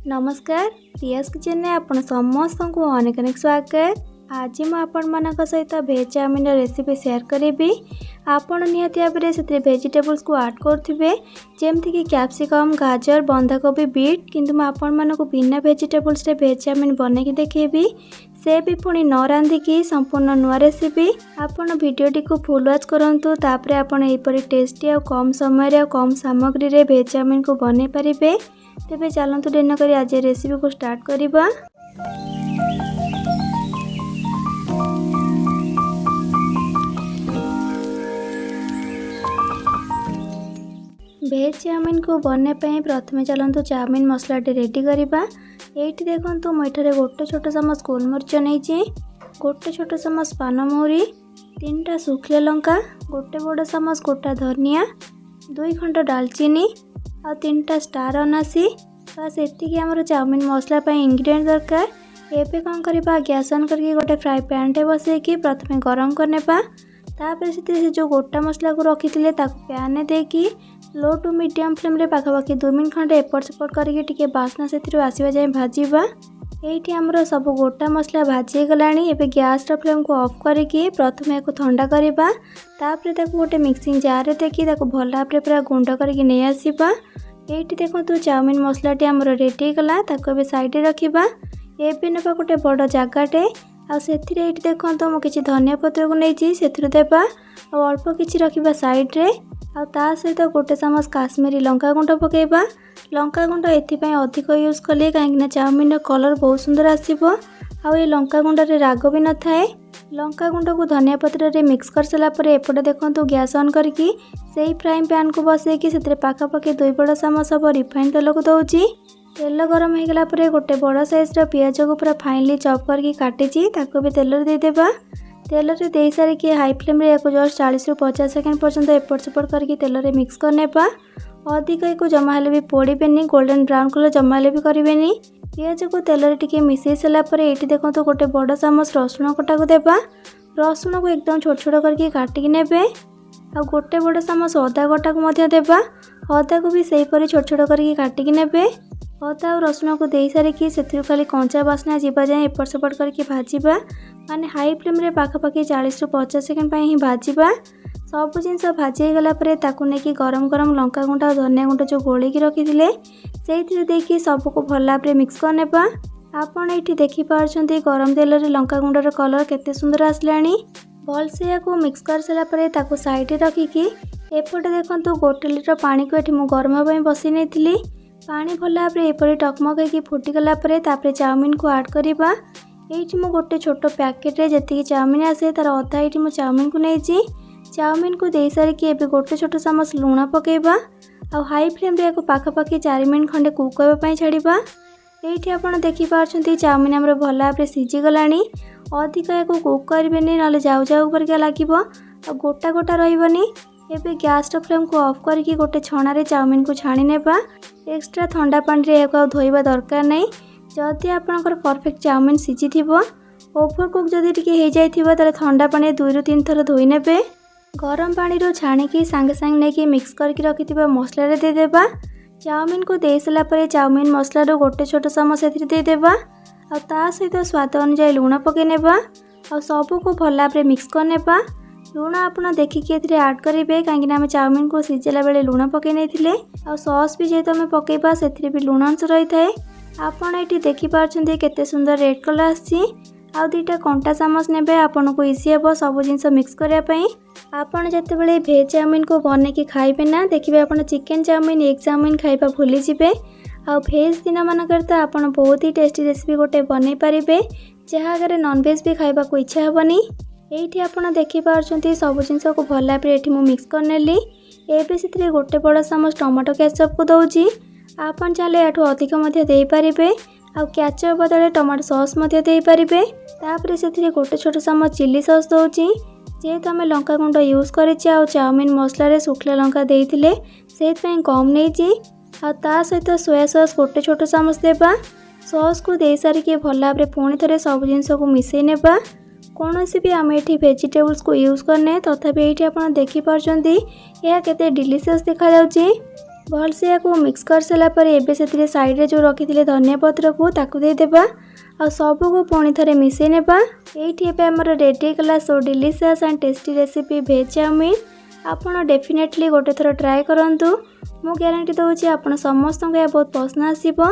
नमस्कार प्रियास किचन में आपण समस्त को अनेक अनेक स्वागत। आज मुझे सहित भेज चाउमीन रेसिपी शेयर करी। आपण निहाती भाव से भेजिटेबल्स को ऐड करेंगे जमती कि कैप्सिकम, गाजर, बंधाकोबी, बीट किंतु मुझे बिना भेजिटेबल्स भेज चाउमीन बनैकी देखेबी से भी पुणी न रांधिकी संपूर्ण नुआ रेसिपी। आपण वीडियोटी को फुल वाच करंतु तापरे आपण एपरी टेस्टी और कम समय और कम सामग्री रे भेज चाउमीन को बनै परिबे। तेबे चलतु डेन करी आज रेसिपी को स्टार्ट करिबा। भेज चाउमीन को बनने पे प्रथमे चलतु चाउमीन मसलाटी रेडी करिबा। एठी देखंतु मुझे गोटे छोट चामच गोलमरिच नहीं, गोटे छोट चामच पानमहुरी, 3टा सुखिला लंका, गोटे बड़ चामच गोटा धनिया, 2 खंड डालचीनी और 3टा स्टार अनासी। बस एतिकी आमर चाउमीन मसला इंग्रेडिएंट दरकार। एबे कौन करबा, गैस ऑन करके गोटे फ्राई पैन टे बसैकी प्रथमे गरम करनेबा। तापर से जो गोटा मसला को रखी पैन देकी लो टू मीडियम फ्लेम रे पाखापाखि 2 मिनट खंडे एपट सेपट करके बास्ना से आसवा जाए भाजवा। ये आमर सब गोटा मसला भाजी गलानी। एबे गैस फ्लेम को ऑफ करके प्रथमे को ठंडा करवा। तापर ताको गोटे मिक्सिंग जार रे देखी भल भाव पूरा गुंड करके नहीं आसवा। ये देखो चाउमीन मसलाटी आमर रेडी गला। ताको साइड रखा। एबे नेबा गोटे बड़ जगाटे आउ देखो मु किसी धनिया पत्र को नहीं से देवा और अल्प किसी रखा साइड रे। आ ता सहित गोटे चामच काश्मीरी लंका गुंड पकेबा। लंका गुंड एथिपाई अधिक यूज कले कहीं चाउमीन कलर बहुत सुंदर आसीबो। आ ये लंका गुंड रे राग भी न थाए। लंका गुंड को धनिया पत्र रे मिक्स कर सारा पर एपटे देखो गैस ऑन करके सही फ्राइंग पैन को बसैकी से पाखापाखि 2 बड़ चामच हम रिफाइन तेल को दौची। तेल गरम हो गला पर गोटे बड़ साइज पियाज को पूरा फाइनली चॉप करके काटिची ताको भी तेल रे देदेबा। तेल रे दे सारिकी हाई फ्लेम रे याको जस्ट 40 रु 50 सेकंड पर्यंत एपट सेपट करके तेल रे मिक्स करनेबा। अधिक को जमा हेले भी पोड़ेबेनी, गोल्डन ब्राउन कलर जमा हेले भी करेंगे। पियाज को तेल रे टिके मिसई सारा पर ये देखो गोटे बड़ चामच रसुण कटा को देबा। रसुण को एकदम छोट छोट करके काटिकी नेबे। आ गोटे बड़ चामच अदा कटा को मध्य देबा। अदा को भी सही परी छोट छोट करके काटिकी नेबे। अदा और रसुण को दे सारिकी से खाली कंचा बास्ना जीवा जाए एपट सेपट करके भाजवा। माने हाई फ्लेम रे पाखापाखि 40 रु 50 सेकंड ही भाजवा। सब जिनस भाजी गला पर ताकू नहीं गरम गरम लंका गुंड और धनिया गुंड जो गोलिकी रखी से देखिए सबको भल भाव मिक्स करनेबा। आपड़ ये देखिपार्टी गरम तेल रे लंका गुंडर कलर केते सुंदर आसलानी। भलसे या मिक्स कर सारा पर साइड रखिकी एपटे देखो 1 लिटर पानी को ये गरम बसई नहीं। पानी भल भाव एपरी टकमक फुटीगला चाउमीन को ऐड करवा। ये मु गोटे छोट पैकेट रे जी चाउमीन आसे तार अधा ये मु चाउमीन को नहीं। चाउमीन को दे सारिकी एबे गोटे छोट चामच लुण पकेबा। आ हाई फ्लेम रे पाखापाखि 4 मिनट खंडे कुक होगा छाड़वा। ये आपड़ देखिपार्टी चाउमीन आमर भल भाव सीझीगलानी। अधिक या कुक करेंगे ना जाऊ जाऊ करके लगे गोटा गोटा रही। एबे गैस फ्लेम को ऑफ करके गोटे छणारे चाउमीन को छाणी नेबा। एक्स्ट्रा ठंडा पानी रे धोइबा दरकार नहीं। जदि आपनकर परफेक्ट चाउमीन सीझी थिबो, ओभर कुक जदि टिके हो जाइथिबो ताले ठंडा पानी 2 रु 3 थर धोई नेबे। गरम पानी रो छाणीकी सांगे सांगे नेकी मिक्स करके रखिथिबा मसला रे दे देबा। चाउमीन को दे सला परे चाउमीन मसला रो गोटे छोट चामच एथि दे देबा। आ ता सहित स्वाद अनुसार लुण पके नेबा। आ सब को भल भाव मिक्स कर नेबा। लुण आपन देखिकी एथि ऐड करेंगे कहीं आम चाउमीन को सीझेला बेले लुण पके नहीं। आ सॉस भी जेहेतु आम पकेबा से भी लुण अंश रही है। आपड़ ये देखिपार्टी केते सुंदर रेड कलर आसी। आउ 2टा कंटा चामच नेबे आपन को इजी हे सब जिनस मिक्स करने। आपड़ जिते बड़े भेज चाउमीन को बनैकी खाइबे ना देखिए आप चिकेन चाउमीन, एग चाउमीन खाइबा भूली जिबे। आ भेज दिन मानकर तो आप बहुत ही टेस्टी रेसिपी गोटे बनई पारे जहाँ अगर नॉनवेज भी खाइबा को इच्छा हेबनी। ये आपड़ देखिपार्टी सब जिनस को भल भाव ये मिक्स करनेली। एबे से गोटे बड़ चामच टमाटो केचप को दौची। आपन चाहे याठू अधिक दे पारे। आ केचप बदले टमाटो सॉस दे पारे। तापर से गोटे छोट चामच चिली सॉस दौची। जेहेतु आम लंका गुंड यूज कर चाउमीन मसला रे सुखला लंका देइथिले से कम नहीं। आ सहित सोया सॉस गोटे छोट चामच देबा। सॉस को दे सारिकी भल भाव पुणी थे सब जिनस को मिसई नेबा। कौन भी आम ये भेजिटेबल्स को यूज करने तथापि ये आप देखिपार्टी यह केते डिलीशियस देखा जाउची। भलसे या मिक्स कर सारा पर एबे से साइड जो रखी धनिया पत्र को ताकू देदेबा आ सबू को पुणी थे मिसई नेबा। एठी एबे हमर रेडी गला सो डिलीशियस एंड टेस्टी रेसिपी भेज चाउमिन। आपण डेफिनेटली गोटे थर ट्राए करंतु। मु ग्यारंटी दउछि आपण समस्त को बहुत पसंद आसीबो।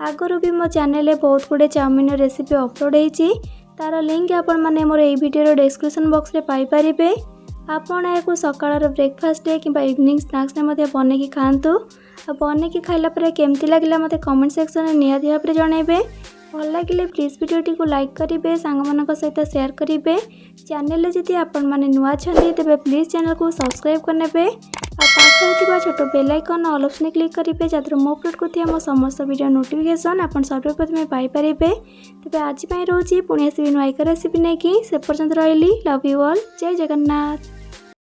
आगरू भी मो चैनल बहुत गुडे चाउमिन रेसिपी अपलोड होईछि, तार लिंक आपण माने मोर एई वीडियो डिस्क्रिप्शन बॉक्स रे पाई परिबे। आपण याकू सकाळर ब्रेकफास्ट डे किंबा इवनिंग स्नैक्स ने मते बने की खांतु। आ बने की खाइला परे केमती लागिला मते कमेंट सेक्शन रे निहाती भाबरे जणाइबे। भल लगे प्लीज वीडियो को लाइक करेंगे, सांग सहित शेयर करेंगे। चैनल जदि आपण मैंने नुआ छंदी तेबे प्लीज चैनल को सब्सक्राइब करने पाखे छोट bell icon all option click करेंगे, जहाद्वारा मो अपलोड करथिया मो समस्त वीडियो नोटिफिकेशन आपण सर्वप्रथमे पाई परिबे। तेबे आज पई रहउची पुणी आसीबी नुआ एक रेसिपी नै कि से पर्यंत रहिली। लव यू ऑल, जय जगन्नाथ।